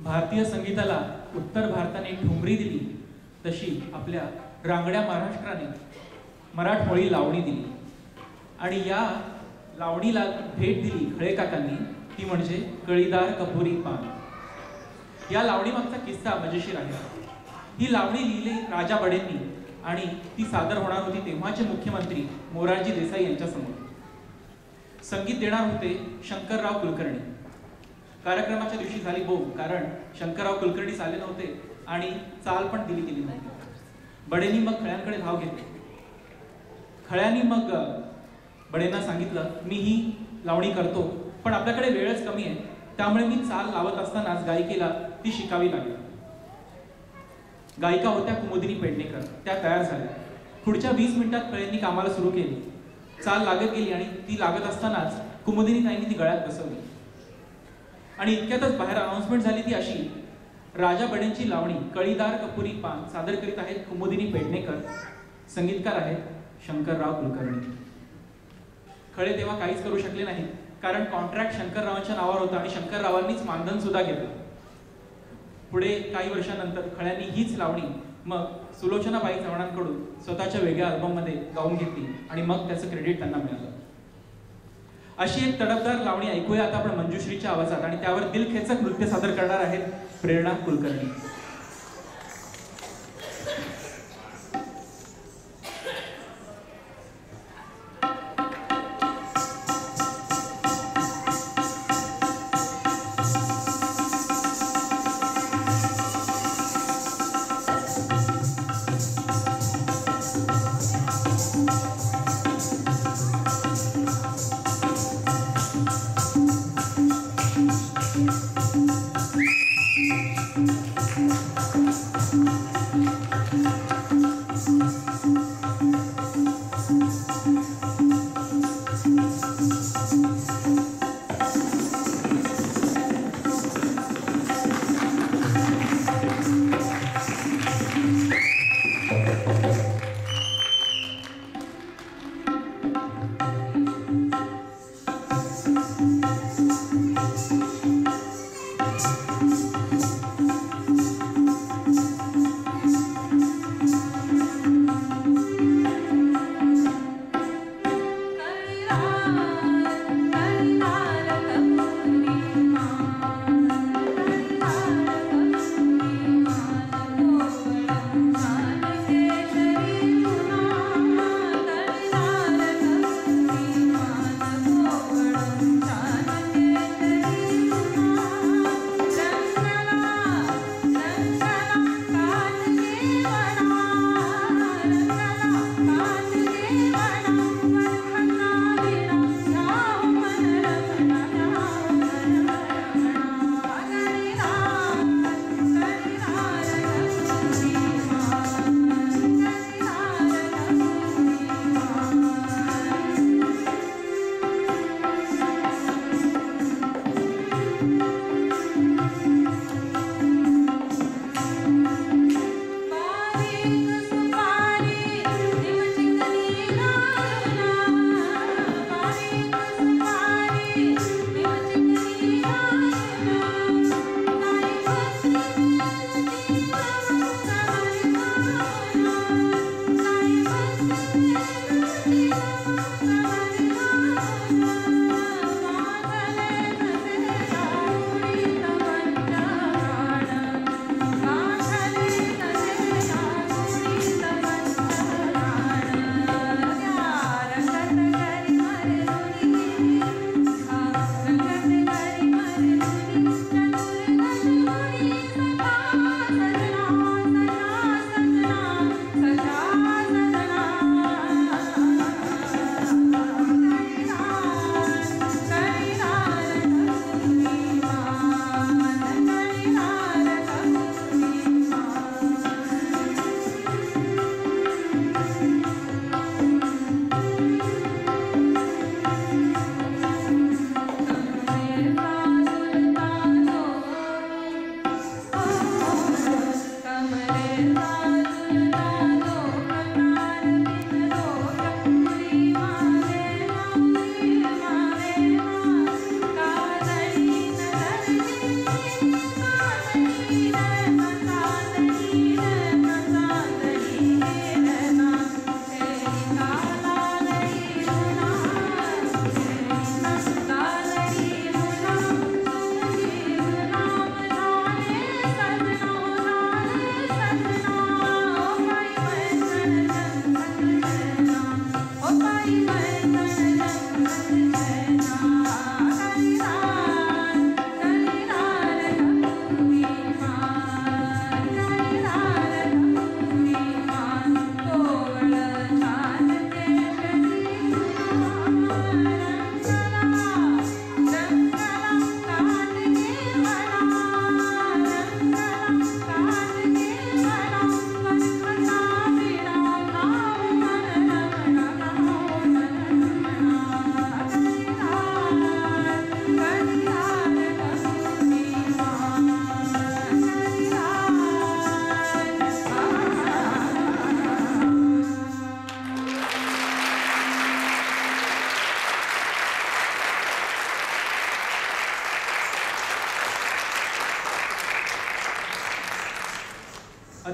भारतीय संगीताला उत्तर भारताने ठुमरी दिली तशी आपल्या रांगड्या महाराष्ट्राने मराठमोळी लावणी दिली आणि या लावणीला भेट दिली खळेकाकांनी, ती म्हणजे कळीदार कपुरी पान. या लावणी मागचा किस्सा मजेशीर आहे. ही लावणी लिहिली राजा बडेंनी आणि ती सादर होणार होती तेव्हाचे मुख्यमंत्री मोरारजी देसाई यांच्या समोर. संगीत देणार होते शंकरराव कुलकर्णी. कार्यक्रमाच्या दिवशी झाली बोंब, कारण शंकरराव कुलकर्णी आले नव्हते आणि चाल पण दिली गेली नव्हती. बडेंनी मग खळ्यांकडे धाव घेतली. खळ्यांनी मग बडेंना सांगितलं, मी ही लावणी करतो पण आपल्याकडे वेळच कमी आहे, त्यामुळे मी चाल लावत असतानाच गायिकेला ती शिकावी लागली. गायिका होत्या कुमुदिनी पेडणेकर. त्या तयार झाल्या. पुढच्या 20 मिनिटात खळ्यांनी कामाला सुरू केली. चाल लागत गेली आणि ती लागत असतानाच कुमुदिनी ताईंनी ती गळ्यात बसवली आणि इतक्यातच बाहेर अनाउन्समेंट झाली ती अशी, राजा बडेंची लावणी कळीदार कपुरी पान सादर करीत आहेत कुमुदिनी पेडणेकर, संगीतकार आहेत शंकरराव कुलकर्णी. खळे तेव्हा काहीच करू शकले नाहीत, कारण कॉन्ट्रॅक्ट शंकररावांच्या नावावर होता आणि शंकररावांनीच मानधन सुद्धा घेतलं. पुढे काही वर्षानंतर खळ्यांनी हीच लावणी मग सुलोचनाबाई चव्हाणांकडून स्वतःच्या वेगळ्या अल्बममध्ये गाऊन घेतली आणि मग त्याचं क्रेडिट त्यांना मिळालं. अशी एक तडफदार लावणी ऐकूया आता आपण मंजुश्रीच्या आवाजात, आणि त्यावर दिलखेचक नृत्य सादर करणार आहेत प्रेरणा कुलकर्णी.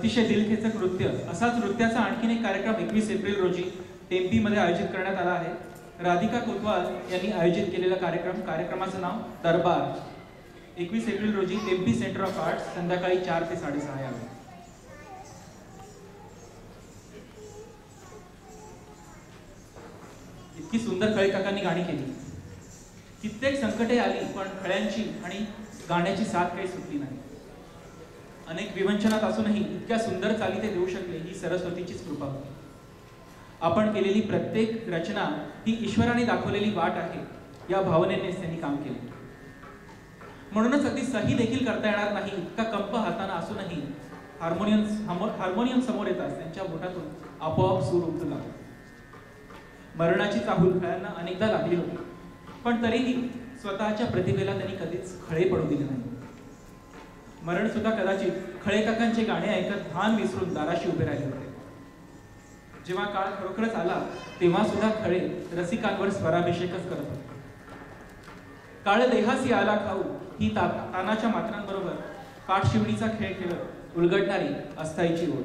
अतिशय दिलखेचक नृत्य असाच नृत्याचा आणखीन एक कार्यक्रम 21 एप्रिल रोजी टेम्पीमध्ये आयोजित करण्यात आला आहे. राधिका कोतवाल यांनी आयोजित केलेला कार्यक्रमाचं नाव दरबार. 21 एप्रिल रोजी टेम्पी सेंटर ऑफ आर्ट्स संध्याकाळी 4 ते 6:30 यावे. इतकी सुंदर खळे काकांनी गाणी केली. कित्येक संकटे आली पण खळ्यांची आणि गाण्याची साथ काही सुटली नाही. अनेक विवंचनात असूनही इतक्या सुंदर चाली ते देऊ शकले ही सरस्वतीचीच कृपा होती. आपण केलेली प्रत्येक रचना ही ईश्वराने दाखवलेली वाट आहे या भावनेनेच त्यांनी काम केले. म्हणूनच अगदी सही देखील करता येणार नाही इतका कंप हाताना असूनही हार्मोनियम समोर येताच त्यांच्या बोटातून आपोआप सूर उमटू लागला. मरणाची चाहूल खळ्यांना अनेकदा लागली होती पण तरीही स्वतःच्या प्रतिभेला त्यांनी कधीच खळे पडू दिले नाही. मरण सुद्धा कदाचित खळेकाकांचे गाणे ऐकत भान विसरून दाराशी उभे राहिले होते. जेव्हा काळ खरोखरच आला तेव्हा सुद्धा खळे रसिकांवर स्वराभिषेकच करत होते. काळ देहासी आला खाऊ ही तानाच्या मात्रांबरोबर काठशिवणीचा खेळ खेळत उलगडणारी अस्थायीची ओढ.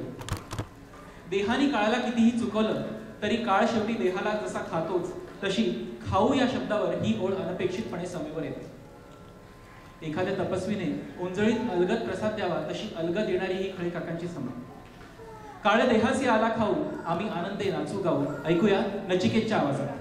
देहाने काळाला कितीही चुकवलं तरी काळ शेवटी देहाला जसा खातोच तशी खाऊ या शब्दावर ही ओढ अनपेक्षितपणे समेवर येते. एखाद्या तपस्वीने ओंजळीत अलगद प्रसाद द्यावा तशी अलगद येणारी ही खळे काकांची समज. काळ देहासी आला खाऊ आम्ही आनंदे नाचू गाऊ. ऐकूया नचिकेतच्या आवाजात.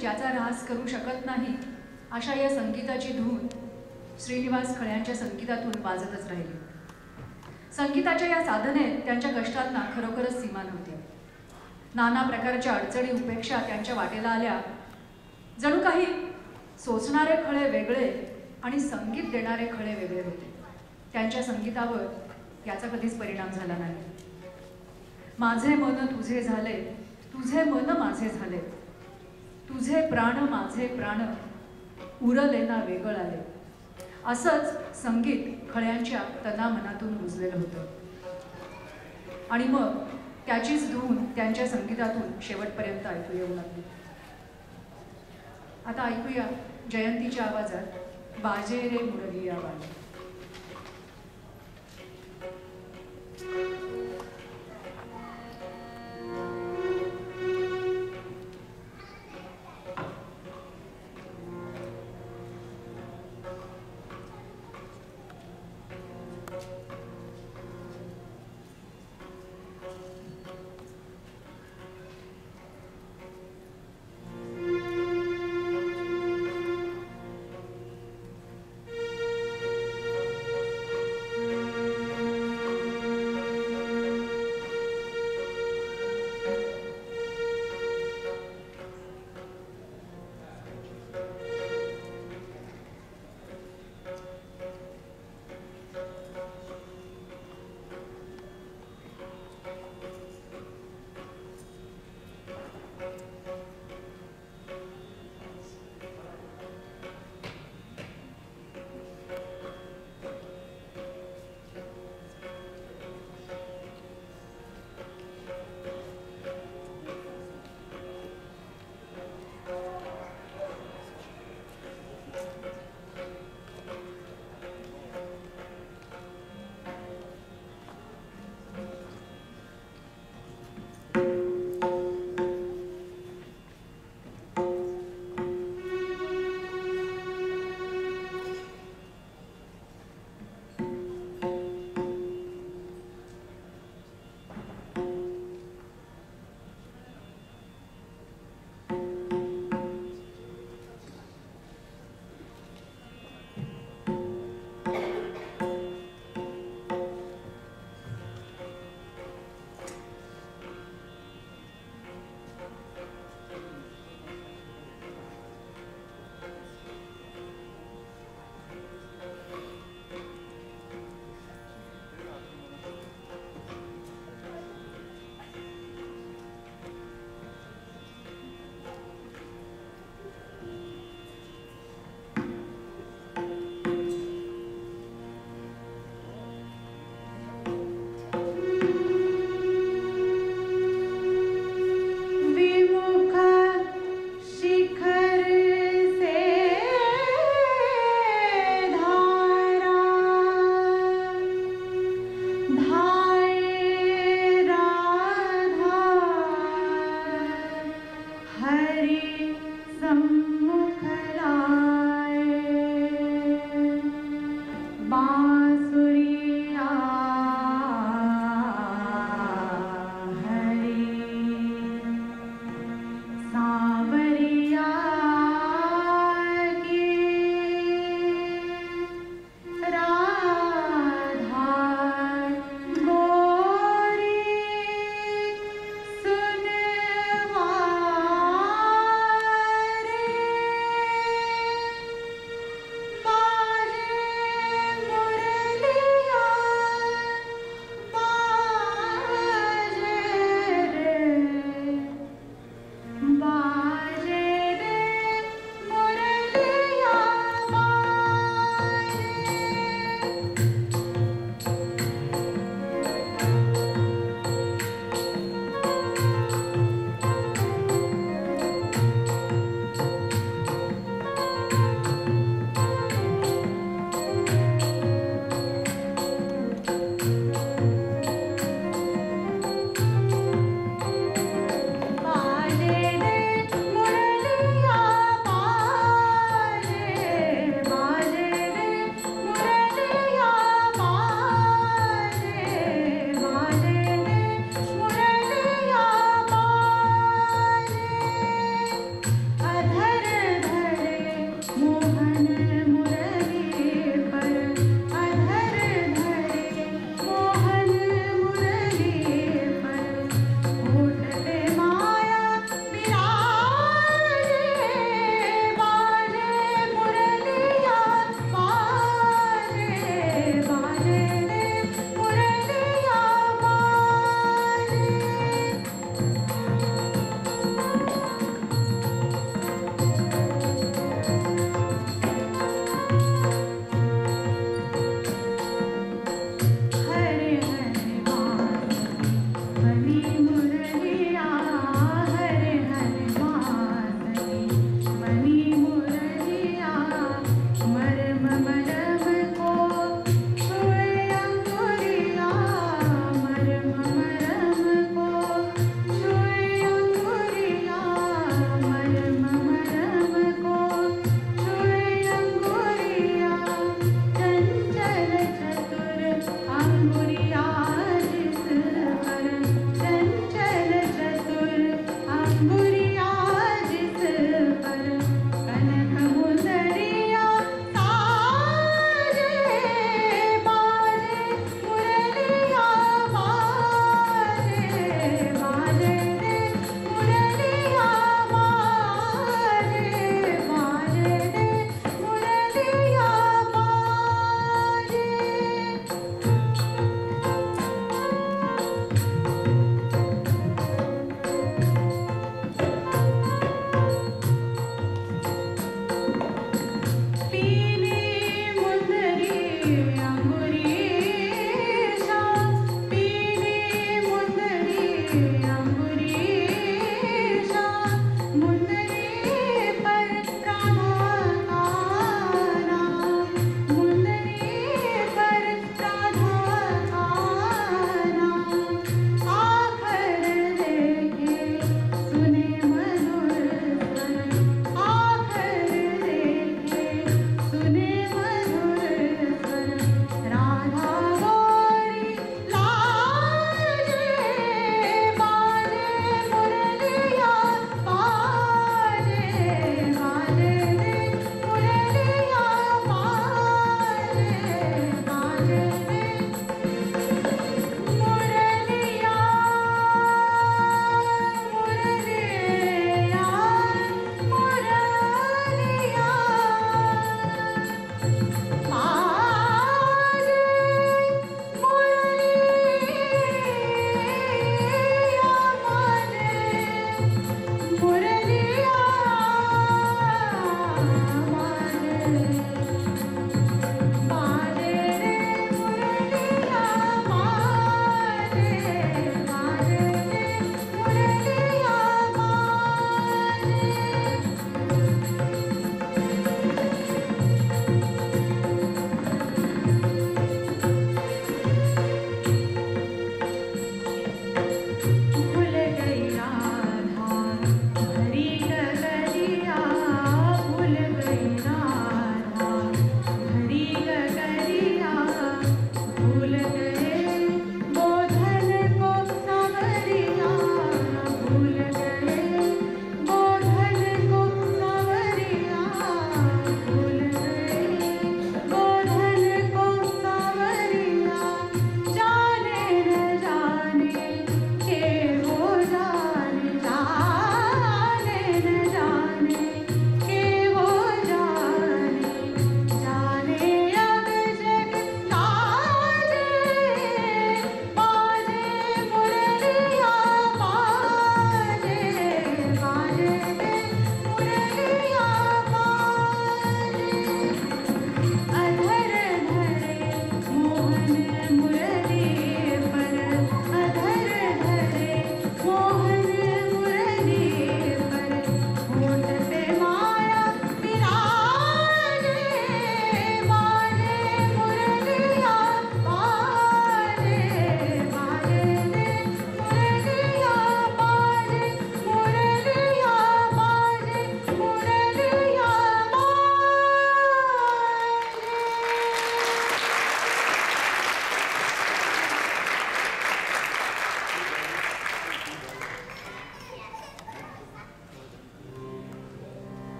ज्याचा ऱ्हास करू शकत नाही अशा या संगीताची धून श्रीनिवास खळ्यांच्या संगीतातून वाजतच राहिली. संगीताच्या या साधनेत त्यांच्या कष्टांना खरोखरच सीमा नव्हती. नाना प्रकारच्या अडचणी उपेक्षा त्यांच्या वाटेला आल्या. जणू काही सोचणारे खळे वेगळे आणि संगीत देणारे खळे वेगळे होते. त्यांच्या संगीतावर याचा कधीच परिणाम झाला नाही. माझे मन तुझे झाले, तुझे मन माझे झाले, तुझे प्राण माझे प्राण, उरले ना वेगळ आले, असंच संगीत खळ्यांच्या तनामनातून रुजलेलं होतं. आणि मग त्याचीच धून त्यांच्या संगीतातून शेवटपर्यंत ऐकू येऊ लागली. आता ऐकूया जयंतीच्या आवाजात बाजे रे मुरली आवाज.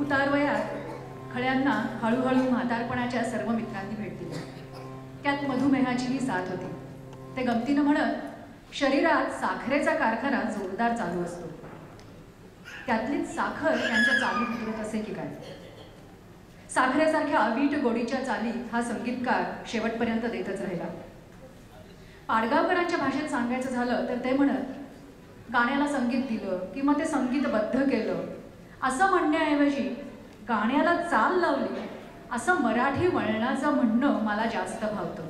उतारवयात खळ्यांना हळूहळू म्हातारपणाच्या सर्व मित्रांनी भेट दिली. त्यात मधुमेहाचीही साथ होती. ते गमतीनं म्हणत, शरीरात साखरेचा कारखाना जोरदार चालू असतो. त्यातलीच साखर त्यांच्या चालीत उतरत असे की काय. साखरेसारख्या अवीट गोडीच्या चाली हा संगीतकार शेवटपर्यंत देतच राहिला. पाडगावकरांच्या भाषेत सांगायचं झालं तर ते म्हणत, गाण्याला संगीत दिलं किंवा ते संगीतबद्ध केलं असं म्हणण्याऐवजी गाण्याला चाल लावली असं मराठी वळणाचं म्हणणं मला जास्त भावतं.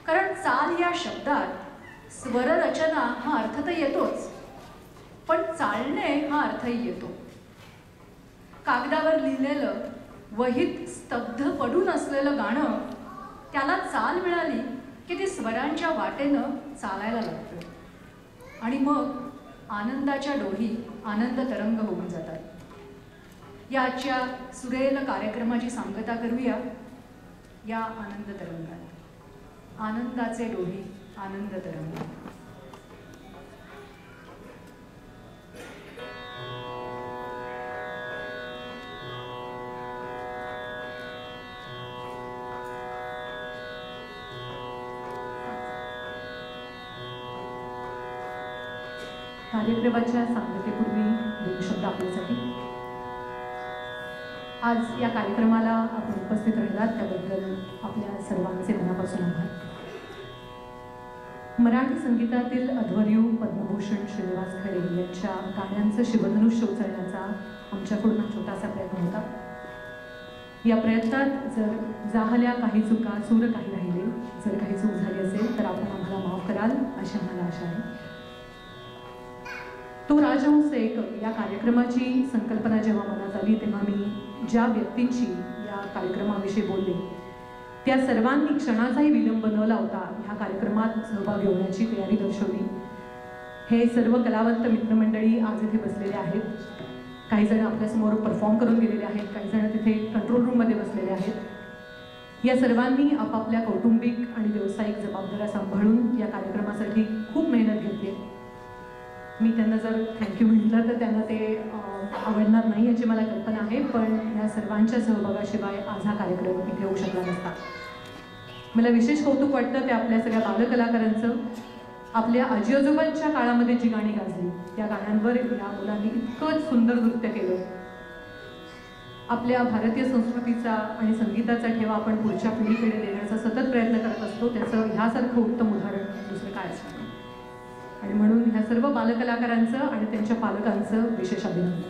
कारण चाल या शब्दात स्वररचना हा अर्थ तर येतोच, पण चालणे हा अर्थही येतो. कागदावर लिहिलेलं, वहीत स्तब्ध पडून असलेलं गाणं, त्याला चाल मिळाली की ती स्वरांच्या वाटेनं चालायला लागतं आणि मग आनंदाच्या डोही आनंद तरंग होऊन जातात. या आजच्या सुरेल कार्यक्रमाची सांगता करूया या आनंद तरंगात. आनंदाचे डोही आनंद तरंग. कार्यक्रमाच्या सांगतेपूर्वी दोन शब्द आपल्यासाठी. आज या कार्यक्रमाला आपण उपस्थित राहिलात त्याबद्दल आपल्या सर्वांचे मनापासून आभार. मराठी संगीतातील अध्वर्यू पद्मभूषण श्रीनिवास खळे यांच्या गाण्यांचं शिवधनुष्य उचलण्याचा आमच्याकडून हा छोटासा प्रयत्न होता. या प्रयत्नात जर झाल्या काही चुका, सूर काही राहिले, जर काही चूक झाली असेल तर आपण आम्हाला माफ कराल अशी आम्हाला आशा आहे. तो राजहंस एक या कार्यक्रमाची संकल्पना जेव्हा मनात आली तेव्हा मी ज्या व्यक्तींची या कार्यक्रमाविषयी बोलले त्या सर्वांनी क्षणाचाही विलंब न लावता ह्या कार्यक्रमात सहभाग घेण्याची तयारी दर्शवली. हे सर्व कलावंत मित्रमंडळी आज इथे बसलेले आहेत. काही जण आपल्यासमोर परफॉर्म करून गेलेले आहेत, काही जण तिथे कंट्रोल रूममध्ये बसलेले आहेत. या सर्वांनी आपापल्या कौटुंबिक आणि व्यावसायिक जबाबदाऱ्या सांभाळून या कार्यक्रमासाठी खूप मेहनत घेतली. मी त्यांना जर थँक्यू म्हटलं तर त्यांना ते आवडणार नाही याची मला कल्पना आहे, पण या सर्वांच्या सहभागाशिवाय आज हा कार्यक्रम इथे होऊ शकला नसता. मला विशेष कौतुक वाटतं ते आपल्या सगळ्या बालकलाकारांचं. आपल्या आजी आजोबांच्या काळामध्ये जी गाणी गाजली त्या गाण्यांवर या मुलांनी इतकं सुंदर नृत्य केलं. आपल्या भारतीय संस्कृतीचा आणि संगीताचा ठेवा आपण पुढच्या पिढीकडे देण्याचा सतत प्रयत्न करत असतो. त्याचं ह्यासारखं उत्तम उदाहरण दुसरं काय असतं. आणि म्हणून ह्या सर्व बालकलाकारांचं आणि त्यांच्या पालकांचं विशेष अभिनंदन.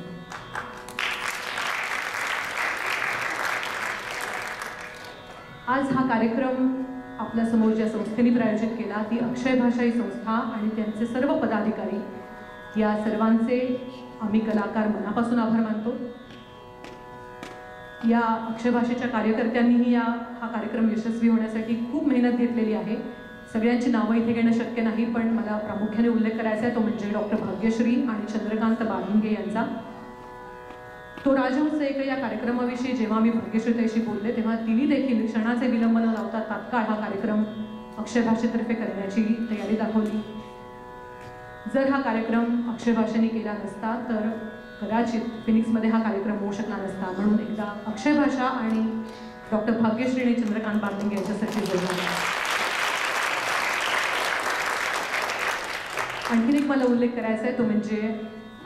आज हा कार्यक्रम आपल्यासमोर ज्या संस्थेने प्रायोजित केला ती अक्षय भाषा ही संस्था आणि त्यांचे सर्व पदाधिकारी, या सर्वांचे आम्ही कलाकार मनापासून आभार मानतो. या अक्षय भाषेच्या कार्यकर्त्यांनीही हा कार्यक्रम यशस्वी होण्यासाठी खूप मेहनत घेतलेली आहे. सगळ्यांची नावं इथे घेणं शक्य नाही, पण मला प्रामुख्याने उल्लेख करायचा आहे तो म्हणजे डॉक्टर भाग्यश्री आणि चंद्रकांत बाळिंगे यांचा. तो राजहंस एक या कार्यक्रमाविषयी जेव्हा मी भाग्यश्रीताईशी बोलले तेव्हा तिने देखील क्षणाचे विलंब न लावता तात्काळ हा कार्यक्रम अक्षय भाषेतर्फे करण्याची तयारी दाखवली. जर हा कार्यक्रम अक्षय भाषेने केला नसता तर कदाचित फिनिक्समध्ये हा कार्यक्रम होऊ शकला नसता. म्हणून एकदा अक्षय भाषा आणि डॉक्टर भाग्यश्री आणि चंद्रकांत बाळिंगे यांच्यासाठी बोलणार. आणखीन एक मला उल्लेख करायचा आहे तो म्हणजे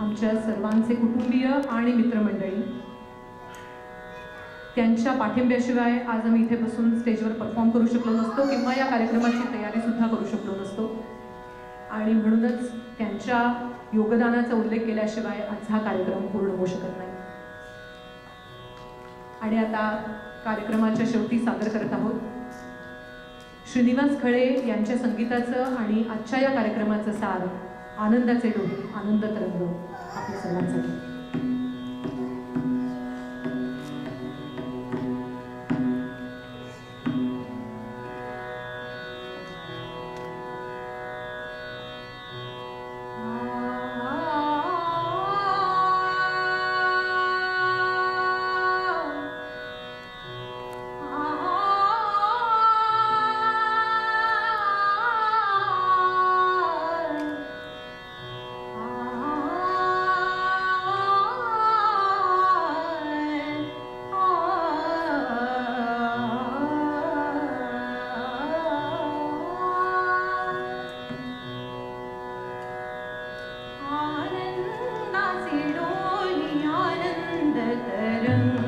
आमच्या सर्वांचे कुटुंबीय आणि मित्रमंडळी. त्यांच्या पाठिंब्याशिवाय आज आम्ही इथे बसून स्टेजवर परफॉर्म करू शकलो नसतो किंवा या कार्यक्रमाची तयारी सुद्धा करू शकलो नसतो. आणि म्हणूनच त्यांच्या योगदानाचा उल्लेख केल्याशिवाय आज हा कार्यक्रम पूर्ण होऊ शकत नाही. आणि आता कार्यक्रमाच्या शेवटी सादर करत आहोत श्रीनिवास खळे यांच्या संगीताचं आणि आजच्या या कार्यक्रमाचं सार आनंदाचे डोहे, आनंद तरंग आपल्या सर्वांसाठी. आनंदाचे डोली आनंद तरंग